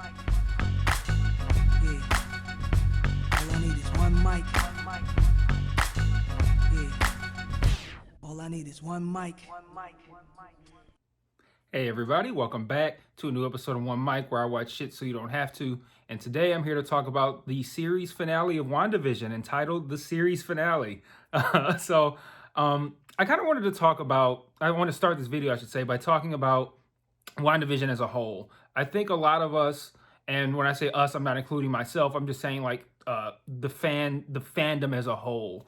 Yeah. All I need is one mic. Yeah. All I need is one mic. Hey everybody, welcome back to a new episode of One Mic where I watch shit so you don't have to. And today I'm here to talk about the series finale of WandaVision entitled The Series Finale. I kind of wanted to talk about, I want to start this video, I should say, by talking about WandaVision as a whole. I think a lot of us, and when I say us, I'm not including myself, I'm just saying like the fandom as a whole,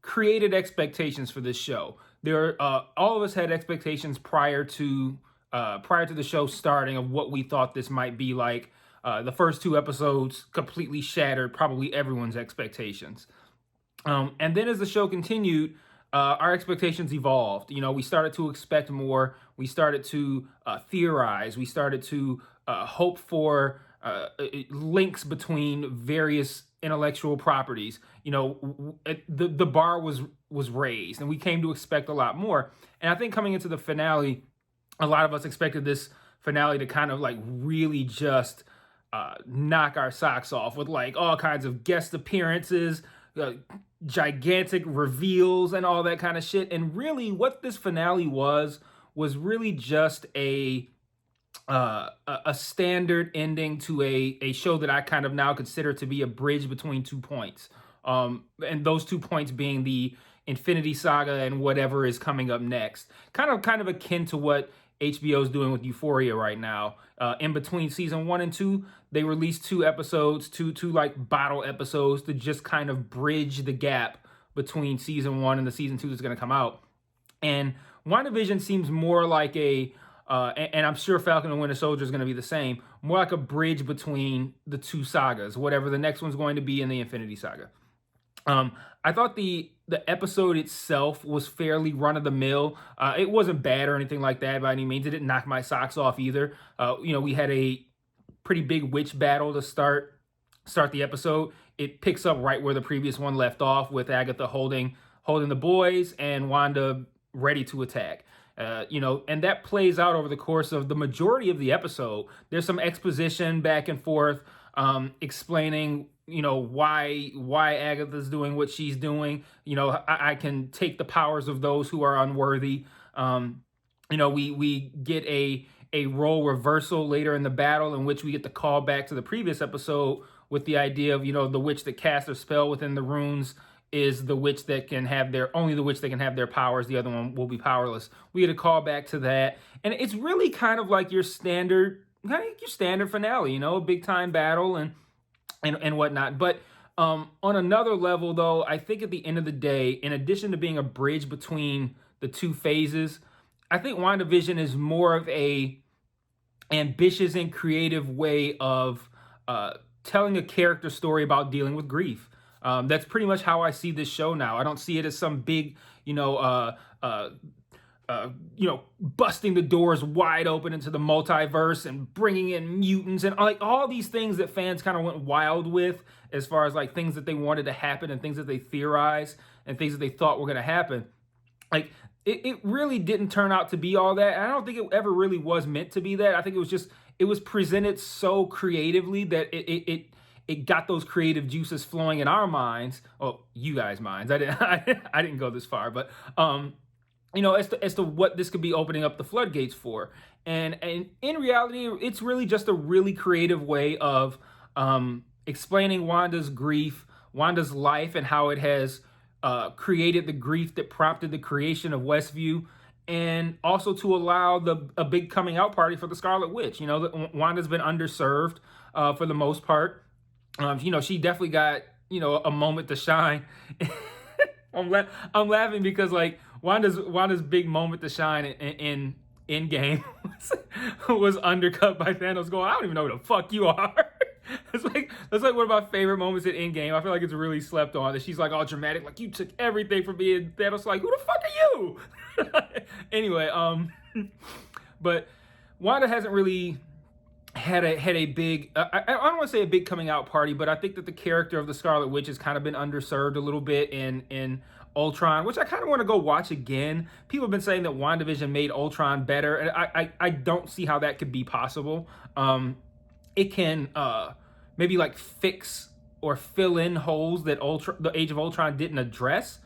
created expectations for this show. All of us had expectations prior to the show starting of what we thought this might be like. The first two episodes completely shattered probably everyone's expectations. And then as the show continued, our expectations evolved. You know, we started to expect more. We started to theorize. We started to hope for links between various intellectual properties. You know, the bar was raised, and we came to expect a lot more. And I think coming into the finale, a lot of us expected this finale to kind of like really just knock our socks off with like all kinds of guest appearances, gigantic reveals, and all that kind of shit. And really, what this finale was really just a standard ending to a show that I kind of now consider to be a bridge between 2 points. And those 2 points being the Infinity Saga and whatever is coming up next. Kind of akin to what HBO is doing with Euphoria right now. In between season 1 and 2, they released 2 episodes, two like bottle episodes to just kind of bridge the gap between season 1 and the season 2 that's going to come out. And WandaVision seems more like and I'm sure Falcon and Winter Soldier is going to be the same, more like a bridge between the 2 sagas, whatever the next one's going to be in the Infinity Saga. I thought the episode itself was fairly run-of-the-mill. It wasn't bad or anything like that by any means. It didn't knock my socks off either. We had a pretty big witch battle to start the episode. It picks up right where the previous one left off, with Agatha holding the boys and Wanda ready to attack. And that plays out over the course of the majority of the episode. There's some exposition back and forth, explaining, why Agatha's doing what she's doing. I can take the powers of those who are unworthy. We get a role reversal later in the battle, in which we get the call back to the previous episode with the idea of, the witch that casts a spell within the runes is the witch that can have their powers. The other one will be powerless. We get a call back to that, and it's really kind of like your standard finale. A big time battle and whatnot. But on another level, though, I think at the end of the day, in addition to being a bridge between the 2 phases, I think WandaVision is more of a ambitious and creative way of telling a character story about dealing with grief. That's pretty much how I see this show now. I don't see it as some big, busting the doors wide open into the multiverse and bringing in mutants and like all these things that fans kind of went wild with, as far as like things that they wanted to happen and things that they theorized and things that they thought were going to happen. Like it really didn't turn out to be all that. And I don't think it ever really was meant to be that. I think it was presented so creatively that it got those creative juices flowing in our minds. Oh, you guys' minds. I didn't go this far, but as to what this could be opening up the floodgates for. And in reality, it's really just a really creative way of explaining Wanda's grief, Wanda's life, and how it has created the grief that prompted the creation of Westview, and also to allow a big coming out party for the Scarlet Witch. Wanda's been underserved for the most part. She definitely got, a moment to shine. I'm laughing because like Wanda's big moment to shine in Endgame was undercut by Thanos going, I don't even know who the fuck you are. That's like one of my favorite moments in Endgame. I feel like it's really slept on, that she's like all dramatic, like you took everything from me, and Thanos like, who the fuck are you? Anyway, but Wanda hasn't really had a big, I don't want to say a big coming out party, but I think that the character of the Scarlet Witch has kind of been underserved a little bit in Ultron, which I kind of want to go watch again. People have been saying that WandaVision made Ultron better, and I don't see how that could be possible. It can maybe like fix or fill in holes that the Age of Ultron didn't address.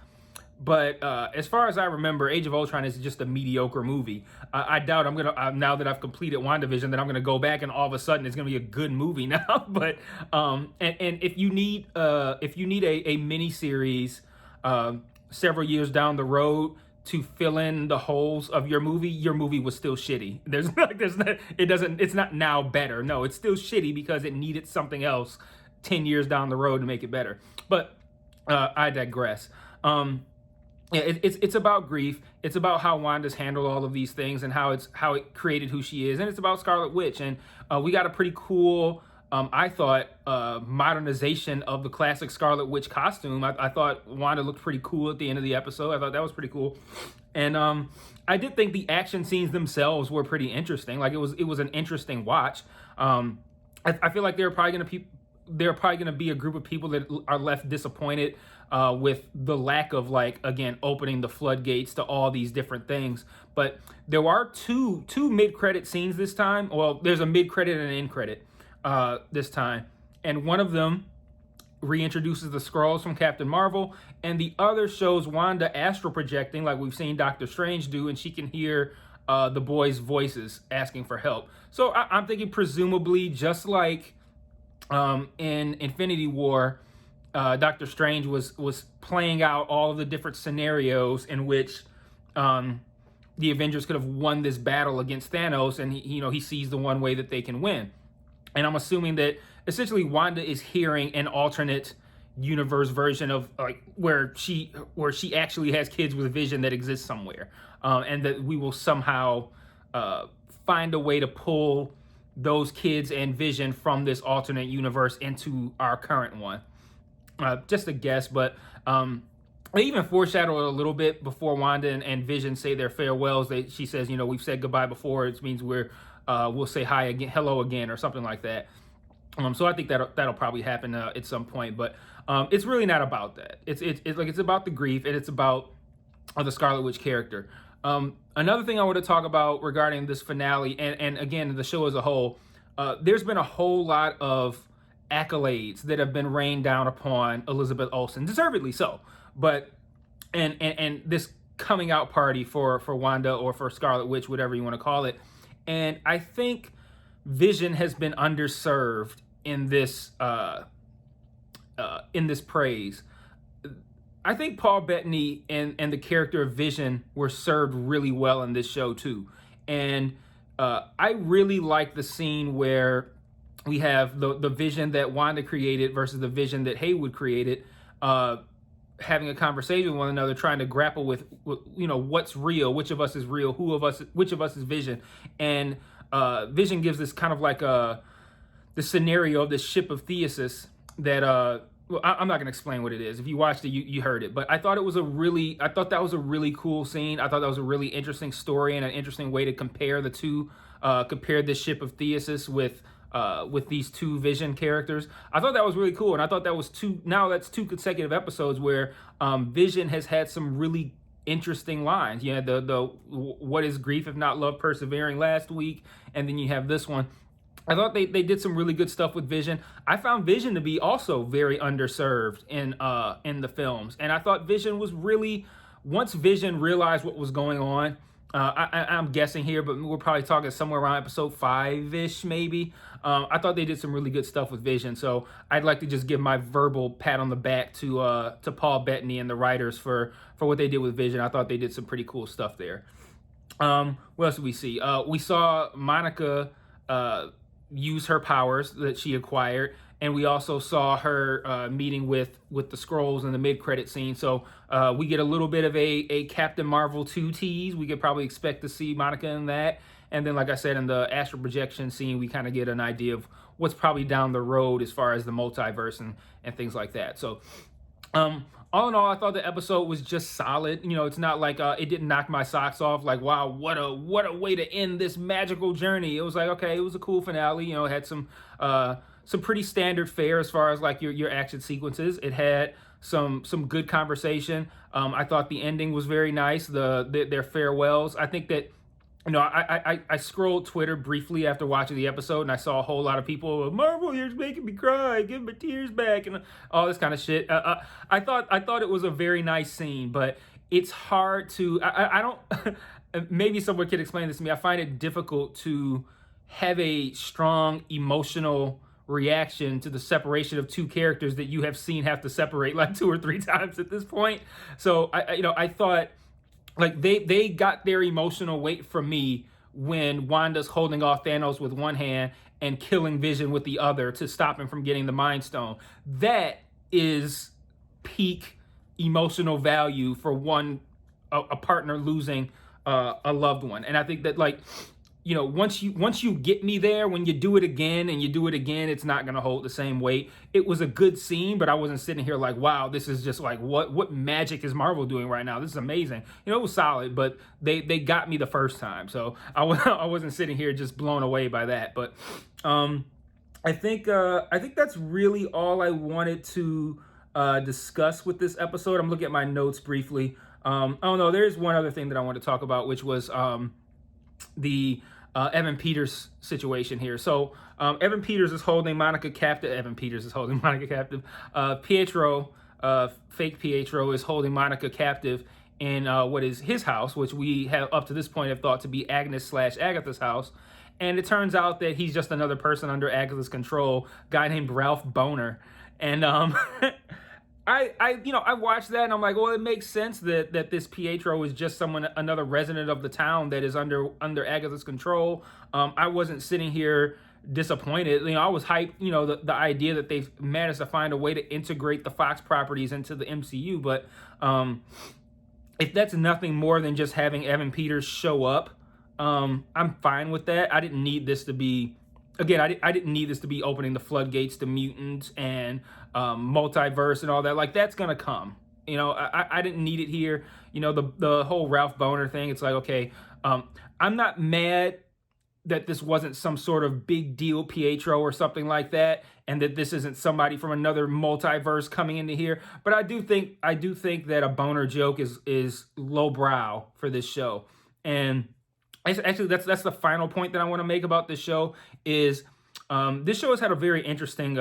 But as far as I remember, Age of Ultron is just a mediocre movie. I doubt I'm gonna now that I've completed WandaVision, that I'm gonna go back and all of a sudden it's gonna be a good movie now. But and if you need a mini series several years down the road to fill in the holes of your movie was still shitty. It's not now better. No, it's still shitty because it needed something else 10 years down the road to make it better. But I digress. Yeah, it's about grief. It's about how Wanda's handled all of these things and how it created who she is, and it's about Scarlet Witch. And we got a pretty cool, I thought, modernization of the classic Scarlet Witch costume. I thought Wanda looked pretty cool at the end of the episode. I thought that was pretty cool, and I did think the action scenes themselves were pretty interesting. Like it was an interesting watch. I feel like there are probably going to be a group of people that are left disappointed with the lack of, like, again, opening the floodgates to all these different things. But there are two mid-credit scenes this time. Well, there's a mid-credit and an end-credit this time. And one of them reintroduces the Skrulls from Captain Marvel, and the other shows Wanda astral projecting, like we've seen Doctor Strange do, and she can hear the boys' voices asking for help. So I'm thinking presumably just like in Infinity War, Doctor Strange was playing out all of the different scenarios in which the Avengers could have won this battle against Thanos, and he sees the one way that they can win. And I'm assuming that essentially Wanda is hearing an alternate universe version of, like, where she actually has kids with Vision that exists somewhere, and that we will somehow find a way to pull those kids and Vision from this alternate universe into our current one. Just a guess, but they even foreshadowed it a little bit before Wanda and Vision say their farewells. She says, we've said goodbye before. It means we'll say hi again, hello again, or something like that. So I think that'll probably happen at some point, but it's really not about that. It's about the grief, and it's about the Scarlet Witch character. Another thing I want to talk about regarding this finale, and again, the show as a whole, there's been a whole lot of accolades that have been rained down upon Elizabeth Olsen, deservedly so. But and this coming out party for Wanda, or for Scarlet Witch, whatever you want to call it. And I think Vision has been underserved in this praise. I think Paul Bettany and the character of Vision were served really well in this show too. And I really like the scene where we have the Vision that Wanda created versus the Vision that Haywood created, having a conversation with one another, trying to grapple with what's real, which of us is real, which of us is Vision. And Vision gives this kind of like the scenario of this ship of Theseus that I'm not going to explain what it is. If you watched it, you heard it. But I thought that was a really cool scene. I thought that was a really interesting story and an interesting way to compare the two, compare this ship of Theseus with these two Vision characters. I thought that was really cool, and I thought that was that's two consecutive episodes where Vision has had some really interesting lines. You had the what is grief if not love persevering last week, and then you have this one. I thought they did some really good stuff with Vision. I found Vision to be also very underserved in the films, and I thought Vision was really, once Vision realized what was going on, I'm guessing here, but we're probably talking somewhere around episode 5-ish, maybe. I thought they did some really good stuff with Vision, so I'd like to just give my verbal pat on the back to Paul Bettany and the writers for what they did with Vision. I thought they did some pretty cool stuff there. What else did we see? We saw Monica use her powers that she acquired, and we also saw her meeting with the Skrulls in the mid-credit scene. So we get a little bit of a Captain Marvel 2 tease. We could probably expect to see Monica in that. And then, like I said, in the astral projection scene, we kind of get an idea of what's probably down the road as far as the multiverse and things like that. So all in all, I thought the episode was just solid. It's not like it didn't knock my socks off. Like, wow, what a way to end this magical journey. It was like, okay, it was a cool finale. It had some pretty standard fare as far as like your action sequences. It had some good conversation. I thought the ending was very nice. Their farewells. I think that, I scrolled Twitter briefly after watching the episode, and I saw a whole lot of people, Marvel, you're making me cry, give my tears back, and all this kind of shit. I thought it was a very nice scene, but it's hard to. I don't. Maybe someone could explain this to me. I find it difficult to have a strong emotional reaction to the separation of two characters that you have seen have to separate like 2 or 3 times at this point. So I thought, like, they got their emotional weight from me when Wanda's holding off Thanos with one hand and killing Vision with the other to stop him from getting the Mind Stone. That is peak emotional value for a partner losing a loved one. And I think that, like, once you get me there, when you do it again and you do it again, it's not going to hold the same weight. It was a good scene, but I wasn't sitting here like, wow, this is just like, what magic is Marvel doing right now? This is amazing. It was solid, but they got me the first time. So I wasn't sitting here just blown away by that. But I think that's really all I wanted to discuss with this episode. I'm looking at my notes briefly. Oh no, there's one other thing that I want to talk about, which was the Evan Peters situation here. So Evan Peters is holding Monica captive. Evan Peters is holding Monica captive. Pietro, fake Pietro, is holding Monica captive in what is his house, which we have up to this point have thought to be Agnes/Agatha's house. And it turns out that he's just another person under Agatha's control, a guy named Ralph Boner. And I watched that and I'm like, well, it makes sense that this Pietro is just another resident of the town that is under Agatha's control. I wasn't sitting here disappointed. I was hyped, the idea that they've managed to find a way to integrate the Fox properties into the MCU. But if that's nothing more than just having Evan Peters show up, I'm fine with that. I didn't need this to be, again, I didn't need this to be opening the floodgates to mutants and multiverse and all that. Like, that's gonna come. I didn't need it here. The whole Ralph Boner thing. It's like, okay, I'm not mad that this wasn't some sort of big deal Pietro or something like that, and that this isn't somebody from another multiverse coming into here. But I do think that a Boner joke is lowbrow for this show. And actually, that's the final point that I want to make about this show is this show has had a very interesting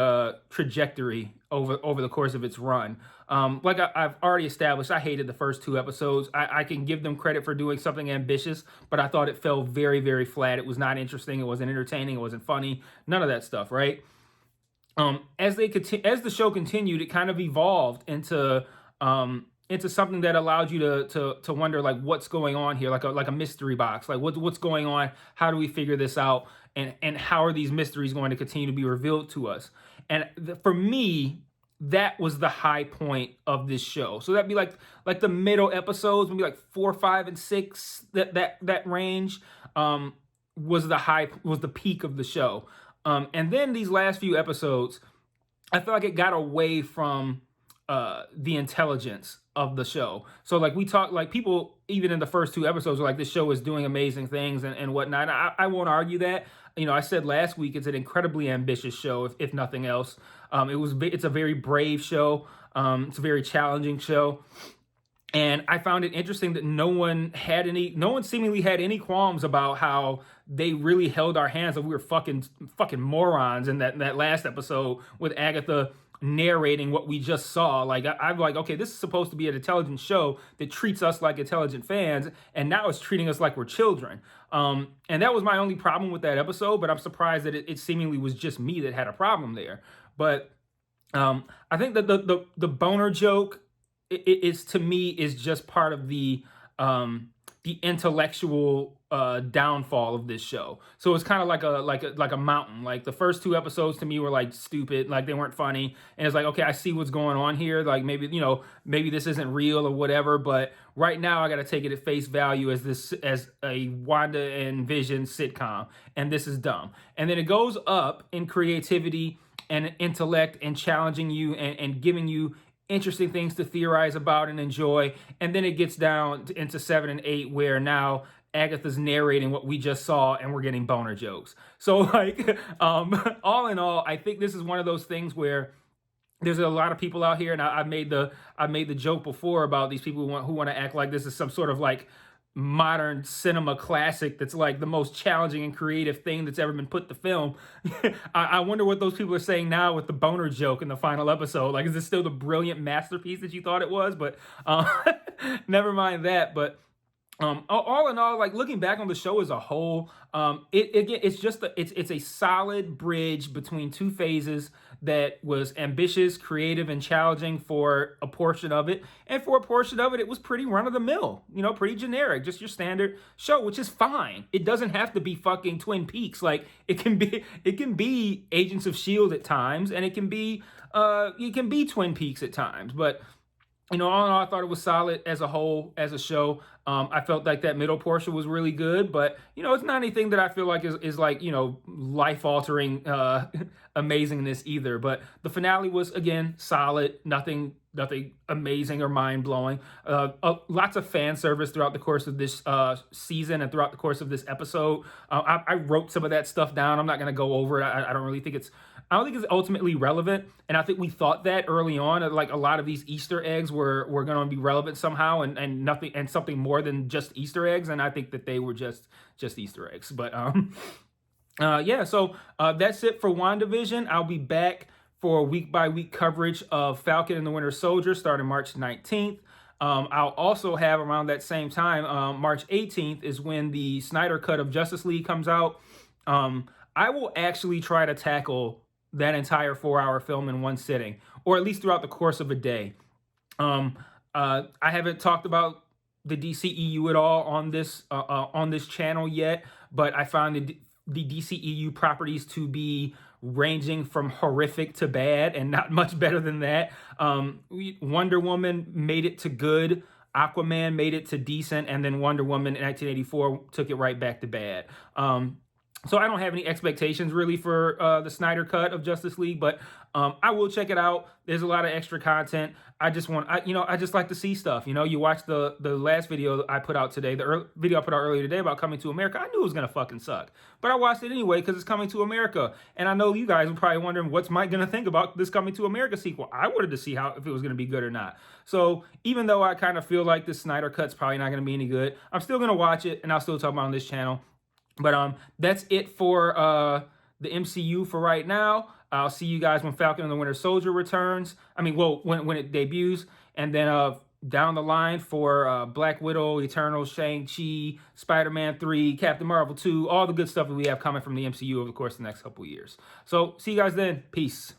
trajectory over the course of its run. Like I've already established, I hated the first 2 episodes. I can give them credit for doing something ambitious, but I thought it fell very, very flat. It was not interesting. It wasn't entertaining. It wasn't funny. None of that stuff, right? As the show continued, it kind of evolved into something that allowed you to wonder, like, what's going on here, like a mystery box, like what's going on, how do we figure this out, and how are these mysteries going to continue to be revealed to us? And for me, that was the high point of this show. So that'd be like the middle episodes, maybe like 4, 5, and 6. That range was the peak of the show. And then these last few episodes, I feel like it got away from the intelligence of the show. So like we talk, like people even in the first 2 episodes are like, this show is doing amazing things and whatnot. I won't argue that. I said last week it's an incredibly ambitious show, if nothing else. It's a very brave show. It's a very challenging show. And I found it interesting that no one seemingly had any qualms about how they really held our hands, and we were fucking morons in that last episode with Agatha narrating what we just saw. Like, I'm like, okay, this is supposed to be an intelligent show that treats us like intelligent fans, and now it's treating us like we're children. And that was my only problem with that episode, but I'm surprised that it seemingly was just me that had a problem there. But I think that the Boner joke is to me is just part of the intellectual downfall of this show. So it's kind of like a mountain. Like the first 2 episodes to me were like stupid, like they weren't funny. And it's like, okay, I see what's going on here. Like maybe this isn't real or whatever. But right now I got to take it at face value as a Wanda and Vision sitcom. And this is dumb. And then it goes up in creativity and intellect and challenging you and giving you interesting things to theorize about and enjoy. And then it gets down into 7 and 8 where now Agatha's narrating what we just saw and we're getting Boner jokes. So like all in all, I think this is one of those things where there's a lot of people out here, and I made the joke before about these people who want to act like this is some sort of like modern cinema classic that's like the most challenging and creative thing that's ever been put to film. I wonder what those people are saying now with the boner joke in the final episode. Like, is this still the brilliant masterpiece that you thought it was? But never mind that. But all in all, like looking back on the show as a whole, it's just it's a solid bridge between two phases that was ambitious, creative, and challenging for a portion of it, and for a portion of it, it was pretty run of the mill, pretty generic, just your standard show, which is fine. It doesn't have to be fucking Twin Peaks. Like it can be Agents of Shield at times, and it can be Twin Peaks at times, but. All in all, I thought it was solid as a whole, as a show. I felt like that middle portion was really good, but it's not anything that I feel like is like life altering amazingness either. But the finale was again solid, nothing amazing or mind blowing. Lots of fan service throughout the course of this season and throughout the course of this episode. I wrote some of that stuff down. I'm not going to go over it. I don't really think it's. I don't think it's ultimately relevant, and I think we thought that early on. Like a lot of these Easter eggs were going to be relevant somehow, and nothing and something more than just Easter eggs. And I think that they were just Easter eggs. But yeah. So that's it for WandaVision. I'll be back for week by week coverage of Falcon and the Winter Soldier starting March 19th. I'll also have around that same time, March 18th is when the Snyder Cut of Justice League comes out. I will actually try to tackle that entire 4-hour film in one sitting, or at least throughout the course of a day. I haven't talked about the DCEU at all on this channel yet, but I found the DCEU properties to be ranging from horrific to bad, and not much better than that. Wonder Woman made it to good. Aquaman made it to decent, and then Wonder Woman in 1984 took it right back to bad. So I don't have any expectations really for the Snyder Cut of Justice League, but I will check it out. There's a lot of extra content. I just like to see stuff. You watch the last video I put out today, video I put out earlier today about Coming to America. I knew it was gonna fucking suck, but I watched it anyway because it's Coming to America, and I know you guys were probably wondering what's Mike gonna think about this Coming to America sequel. I wanted to see if it was gonna be good or not. So even though I kind of feel like the Snyder Cut's probably not gonna be any good, I'm still gonna watch it, and I'll still talk about it on this channel. But that's it for the MCU for right now. I'll see you guys when Falcon and the Winter Soldier returns. When it debuts. And then down the line for Black Widow, Eternals, Shang-Chi, Spider-Man 3, Captain Marvel 2, all the good stuff that we have coming from the MCU over the course of the next couple of years. So see you guys then. Peace.